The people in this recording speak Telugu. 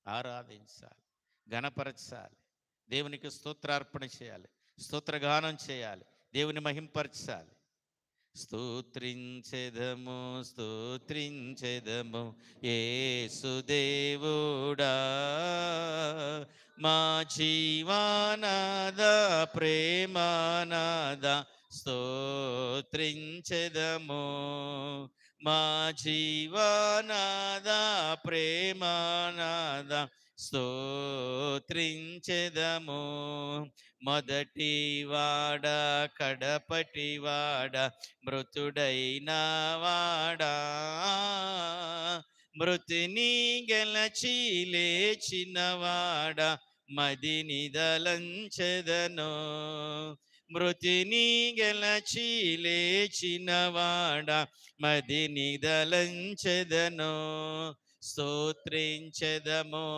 ఆరాధించాలి, ఘనపరచాలి, దేవునికి స్తోత్రార్పణ చేయాలి, స్తోత్రగానం చేయాలి, దేవుని మహింపరచాలి. స్తోత్రించెదము స్తోత్రించెదము యేసుదేవుడా, మా జీవానాద ప్రేమానాద స్తోత్రించెదము, మా జీవానాద ప్రేమానాద స్తోత్రించెదము. మొదటి వాడ కడపటి వాడ మృతుడైన వాడా, మృతిని గెలచి లేచినవాడ మదిని దలంచెదను, మృతిని గెలచి లేచినవాడ మదిని దలంచెదను. స్తోత్రించెదము